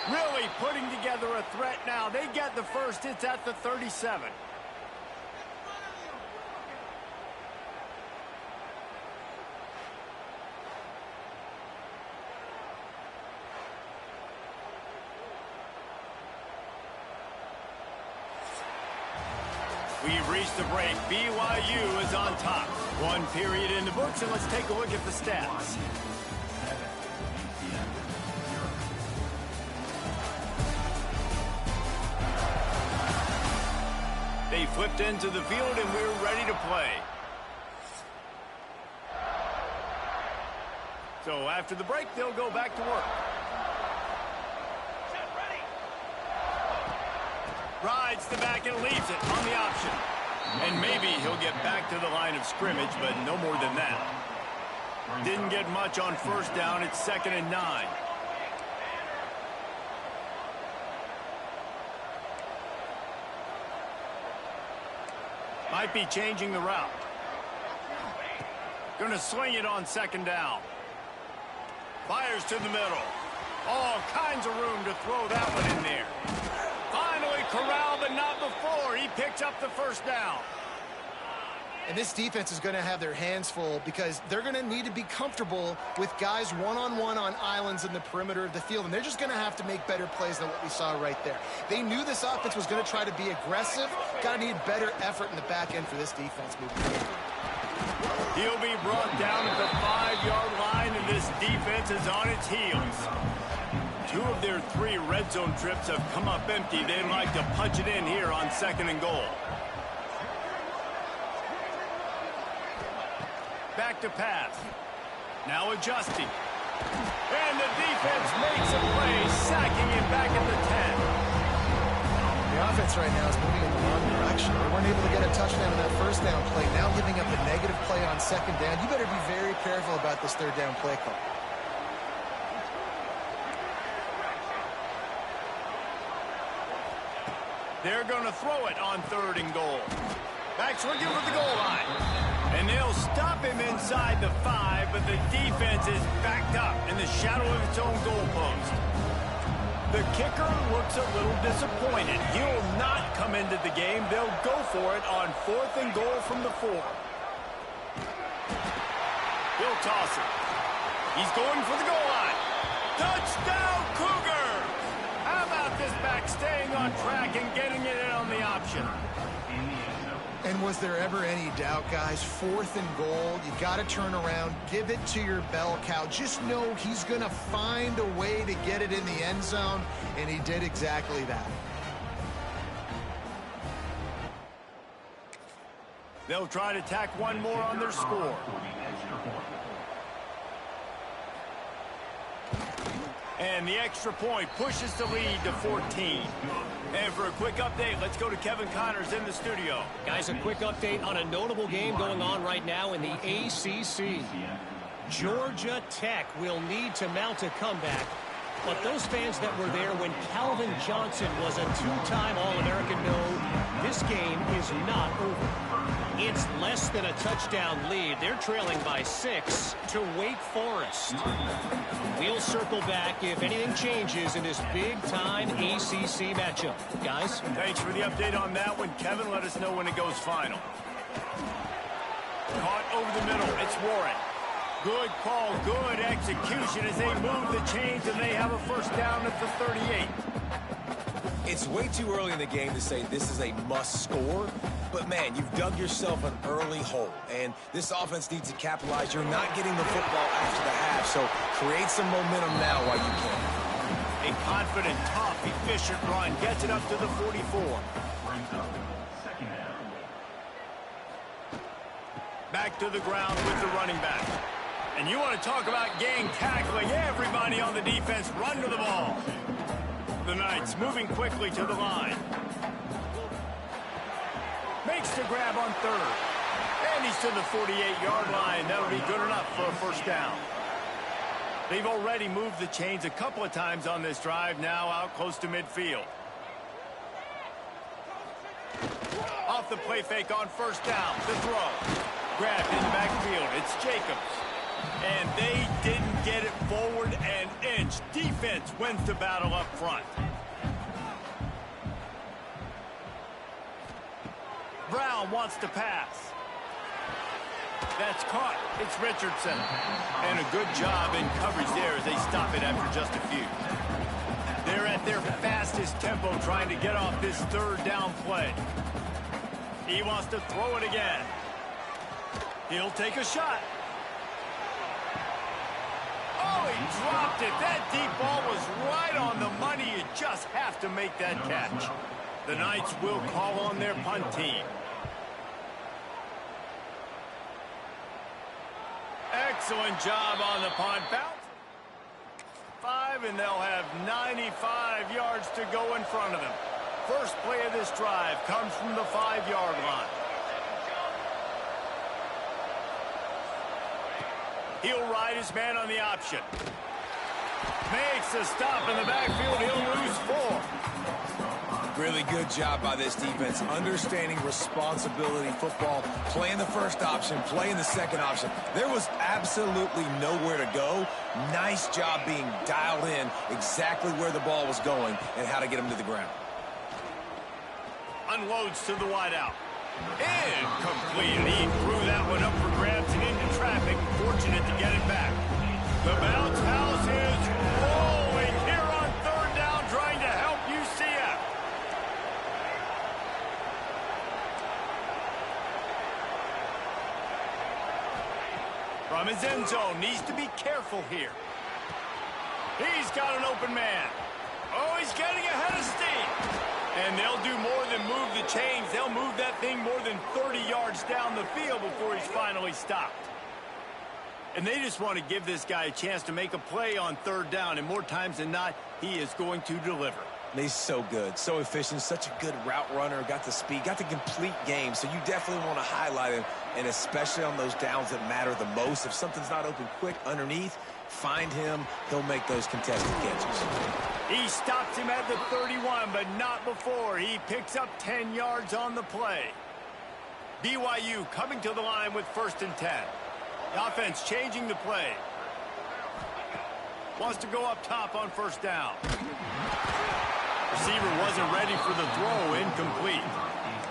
Really putting together a threat now. They get the first. It's at the 37. We've reached the break. BYU is on top. 1 period in the books, and let's take a look at the stats. They flipped into the field, and we're ready to play. So after the break, they'll go back to work. Set ready. Rides the back and leaves it on the option. And maybe he'll get back to the line of scrimmage, but no more than that. Didn't get much on first down. It's 2nd and 9. Might be changing the route. Going to sling it on 2nd down. Fires to the middle. All kinds of room to throw that one in there. Finally corralled, but not before. He picks up the first down. And this defense is going to have their hands full because they're going to need to be comfortable with guys one-on-one on islands in the perimeter of the field. And they're just going to have to make better plays than what we saw right there. They knew this offense was going to try to be aggressive. Got to need better effort in the back end for this defense moving forward. He'll be brought down at the 5-yard line, and this defense is on its heels. 2 of their 3 red zone trips have come up empty. They'd like to punch it in here on 2nd and goal. Back to pass. Now adjusting. And the defense makes a play, sacking him back at the 10. The offense right now is moving in the wrong direction. They weren't able to get a touchdown on that first down play. Now giving up a negative play on 2nd down. You better be very careful about this 3rd down play call. They're going to throw it on 3rd and goal. Backs looking for the goal line. And they'll stop him inside the 5, but the defense is backed up in the shadow of its own goalpost. The kicker looks a little disappointed. He'll not come into the game. They'll go for it on 4th and goal from the 4. He'll toss it. He's going for the goal line. Touchdown, Cougar! How about this back staying on track and getting it in on the option? And was there ever any doubt, guys? 4th and goal. You got to turn around. Give it to your bell cow. Just know he's going to find a way to get it in the end zone, and he did exactly that. They'll try to tack one more on their score. And the extra point pushes the lead to 14. And for a quick update, let's go to Kevin Connors in the studio. Guys, a quick update on a notable game going on right now in the ACC. Georgia Tech will need to mount a comeback, but those fans that were there when Calvin Johnson was a 2-time All-American know this game is not over. It's less than a touchdown lead. They're trailing by 6 to Wake Forest. We'll circle back if anything changes in this big-time ACC matchup. Guys? Thanks for the update on that one. Kevin, let us know when it goes final. Caught over the middle. It's Warren. Good call, good execution as they move the chains, and they have a first down at the 38. It's way too early in the game to say this is a must score, but man, you've dug yourself an early hole, and this offense needs to capitalize. You're not getting the football after the half, so create some momentum now while you can. A confident, tough, efficient run gets it up to the 44. Back to the ground with the running back. And you want to talk about gang tackling. Everybody on the defense run to the ball. The Knights moving quickly to the line. Makes the grab on 3rd. And he's to the 48-yard line. That'll be good enough for a first down. They've already moved the chains a couple of times on this drive, now out close to midfield. Off the play fake on first down. The throw. Grabbed in the backfield. It's Jacobs. And they didn't get it forward an inch. Defense wins the battle up front. Brown wants to pass. That's caught. It's Richardson. And a good job in coverage there as they stop it after just a few. They're at their fastest tempo trying to get off this 3rd down play. He wants to throw it again. He'll take a shot. Oh, he dropped it. That deep ball was right on the money. You just have to make that catch. The Knights will call on their punt team. Excellent job on the punt. Bounce 5, and they'll have 95 yards to go in front of them. first play of this drive comes from the 5-yard line. He'll ride his man on the option. Makes a stop in the backfield. He'll lose 4. Really good job by this defense, understanding responsibility football, playing the first option, playing the second option. There was absolutely nowhere to go. Nice job being dialed in exactly where the ball was going and how to get him to the ground. Unloads to the wideout. Incomplete. He threw that one up for grabs and into traffic. Fortunate to get it back. The bounce house is rolling here on 3rd down, trying to help UCF. From his end zone, needs to be careful here. He's got an open man. Oh, he's getting ahead of steam. And they'll do more than move the chains. They'll move that thing more than 30 yards down the field before he's finally stopped. And they just want to give this guy a chance to make a play on 3rd down. And more times than not, he is going to deliver. He's so good, so efficient, such a good route runner, got the speed, got the complete game. So you definitely want to highlight him, and especially on those downs that matter the most. If something's not open quick underneath, find him. He'll make those contested catches. He stops him at the 31, but not before. He picks up 10 yards on the play. BYU coming to the line with 1st and 10. The offense changing the play. Wants to go up top on 1st down. Receiver wasn't ready for the throw. Incomplete.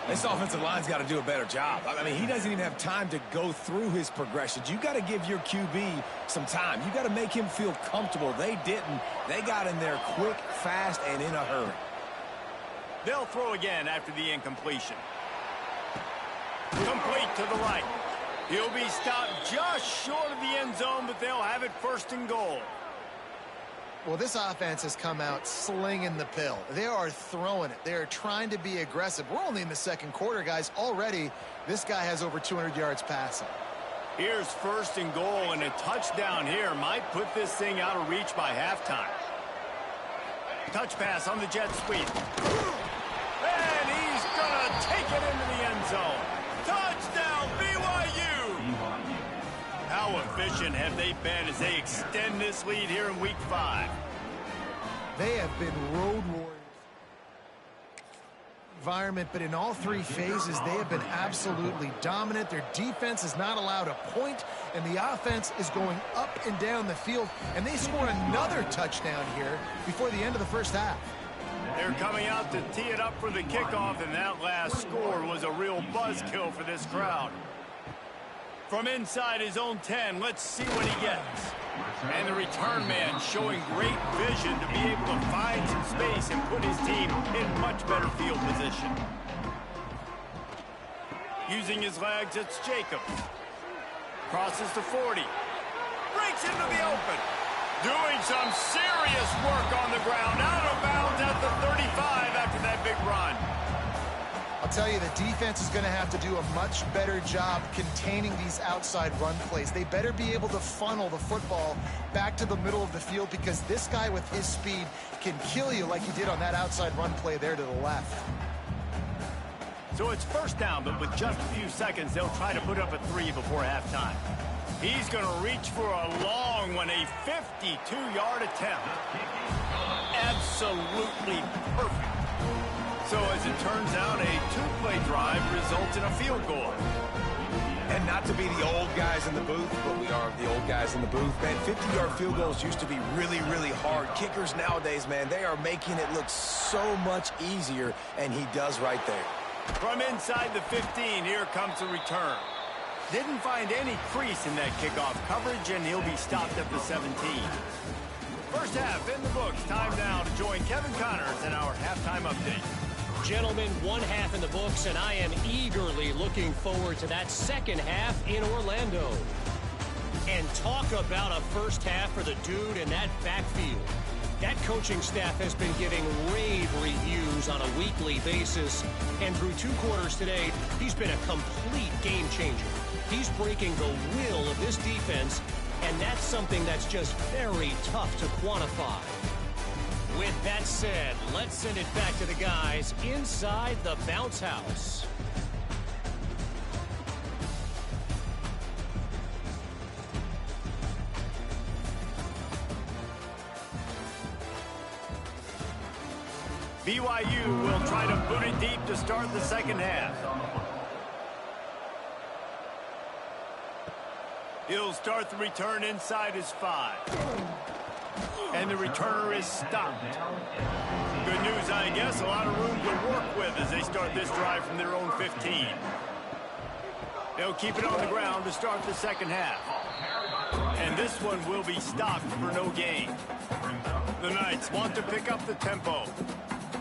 This offensive line's got to do a better job. I mean, he doesn't even have time to go through his progressions. You got to give your QB some time. You got to make him feel comfortable. They didn't. They got in there quick, fast, and in a hurry. They'll throw again after the incompletion. Complete to the right. He'll be stopped just short of the end zone, but they'll have it 1st and goal. Well, this offense has come out slinging the pill. They are throwing it. They are trying to be aggressive. We're only in the 2nd quarter, guys. Already, this guy has over 200 yards passing. Here's 1st and goal, and a touchdown here might put this thing out of reach by halftime. Touch pass on the jet sweep. And he's going to take it into the end zone. Touchdown, BYU! How efficient have they been as they extend this lead here in Week 5? They have been road warriors environment, but in all 3 phases, they have been absolutely dominant. Their defense is not allowed a point, and the offense is going up and down the field, and they score another touchdown here before the end of the 1st half. They're coming out to tee it up for the kickoff, and that last score was a real buzzkill for this crowd. From inside his own 10, let's see what he gets. And the return man showing great vision to be able to find some space and put his team in much better field position. Using his legs, it's Jacobs. Crosses to 40. Breaks into the open. Doing some serious work on the ground. Out of bounds at the 35 after that big run. I'll tell you, the defense is going to have to do a much better job containing these outside run plays. They better be able to funnel the football back to the middle of the field, because this guy with his speed can kill you like he did on that outside run play there to the left. So it's 1st down, but with just a few seconds, they'll try to put up a 3 before halftime. He's going to reach for a long one, a 52-yard attempt. Absolutely perfect. So as it turns out, a 2-play drive results in a field goal. And not to be the old guys in the booth, but we are the old guys in the booth. Man, 50-yard field goals used to be really, really hard. Kickers nowadays, man, they are making it look so much easier, and he does right there. From inside the 15, here comes the return. Didn't find any crease in that kickoff coverage, and he'll be stopped at the 17. 1st half in the books. Time now to join Kevin Connors in our halftime update. Gentlemen, 1 half in the books, and I am eagerly looking forward to that 2nd half in Orlando. And talk about a 1st half for the dude in that backfield. That coaching staff has been giving rave reviews on a weekly basis, and through 2 quarters today, he's been a complete game changer. He's breaking the will of this defense, and that's something that's just very tough to quantify. With that said, let's send it back to the guys inside the bounce house. BYU will try to boot it deep to start the second half. He'll start the return inside his 5. And the returner is stopped. Good news, I guess. A lot of room to work with as they start this drive from their own 15. They'll keep it on the ground to start the second half. And this one will be stopped for no gain. The Knights want to pick up the tempo.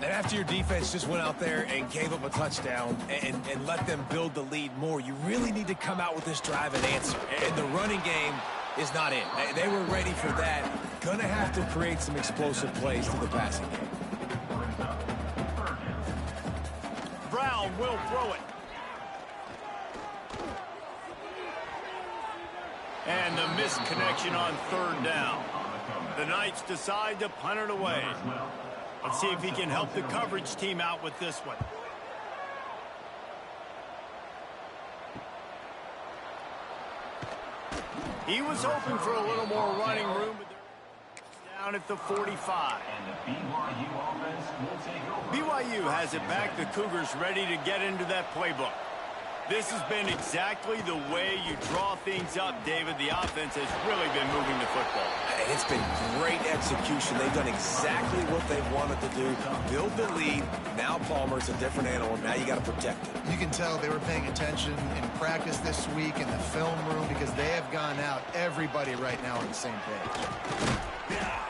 And after your defense just went out there and gave up a touchdown and let them build the lead more, you really need to come out with this drive and answer. And the running game is not in. They were ready for that. Gonna have to create some explosive plays to the passing game. Brown will throw it. And the missed connection on third down. The Knights decide to punt it away. Let's see if he can help the coverage team out with this one. He was hoping for a little more running room, but they're down at the 45. BYU has it back. The Cougars ready to get into that playbook. This has been exactly the way you draw things up, David. The offense has really been moving the football. And it's been great execution. They've done exactly what they wanted to do. Build the lead. Now Palmer's a different animal. Now you got to protect it. You can tell they were paying attention in practice this week in the film room because they have gone out, everybody right now on the same page.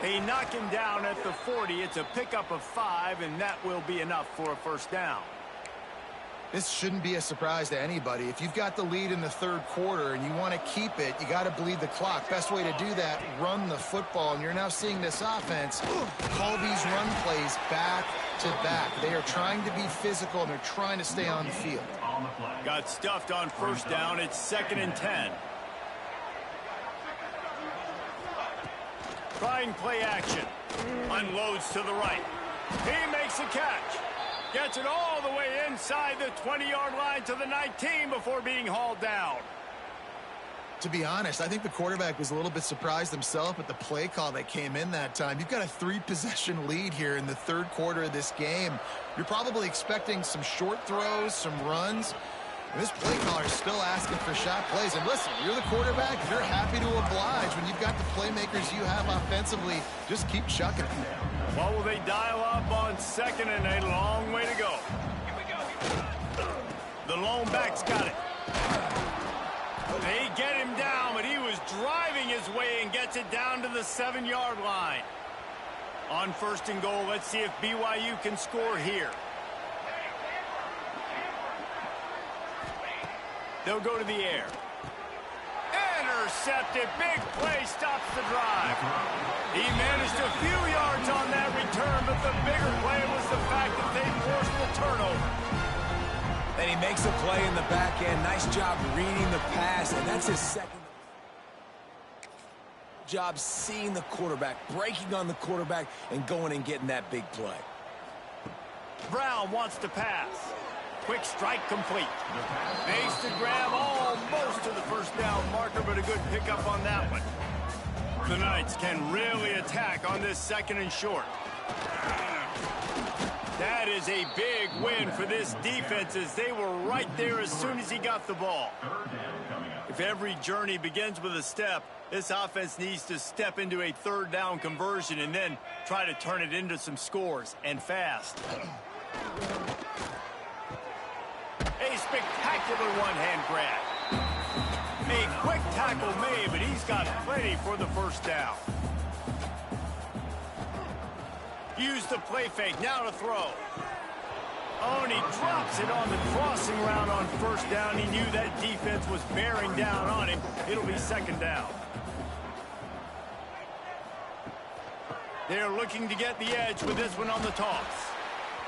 They knock him down at the 40. It's a pickup of 5, and that will be enough for a first down. This shouldn't be a surprise to anybody. If you've got the lead in the third quarter and you want to keep it, you got to bleed the clock. Best way to do that, run the football. And you're now seeing this offense call these run plays back to back. They are trying to be physical, and they're trying to stay on the field. Got stuffed on first down. It's 2nd and 10. Trying play action. Unloads to the right. He makes a catch. Gets it all the way inside the 20-yard line to the 19 before being hauled down. To be honest, I think the quarterback was a little bit surprised himself at the play call that came in that time. You've got a 3-possession lead here in the third quarter of this game. You're probably expecting some short throws, some runs. And this play caller is still asking for shot plays. And listen, you're the quarterback. You're happy to oblige. When you've got the playmakers you have offensively, just keep chucking it. What will they dial up on 2nd and a long way to go? The lone back's got it. They get him down, but he was driving his way and gets it down to the 7-yard line. On 1st and goal, let's see if BYU can score here. They'll go to the air. Intercepted. Big play stops the drive. He managed a few yards on that return, but the bigger play was the fact that they forced the turnover. And he makes a play in the back end. Nice job reading the pass, and that's his second job seeing the quarterback, breaking on the quarterback, and going and getting that big play. Brown wants to pass. Quick strike complete. Makes the grab almost to the first down marker, but a good pickup on that one. The Knights can really attack on this 2nd and short. That is a big win for this defense as they were right there as soon as he got the ball. If every journey begins with a step, this offense needs to step into a 3rd down conversion and then try to turn it into some scores, and fast. A spectacular one-hand grab. A quick tackle made, but he's got plenty for the first down. Use the play fake, now to throw. Oh, and he drops it on the crossing route on first down. He knew that defense was bearing down on him. It'll be 2nd down. They're looking to get the edge with this one on the toss.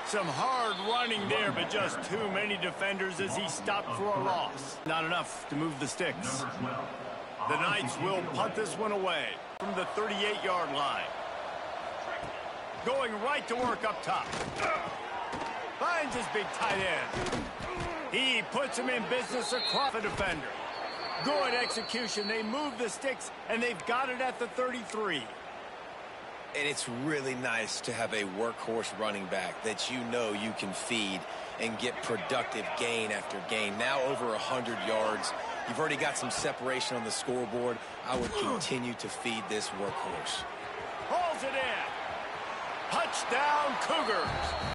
Some hard running there, but just too many defenders as he stopped for a loss. Not enough to move the sticks. The Knights will punt this one away from the 38-yard line. Going right to work up top. Finds his big tight end. He puts him in business across the defender. Good execution. They move the sticks, and they've got it at the 33. And it's really nice to have a workhorse running back that you know you can feed and get productive gain after gain. Now over 100 yards. You've already got some separation on the scoreboard. I would continue to feed this workhorse. Hauls it in. Touchdown, Cougars.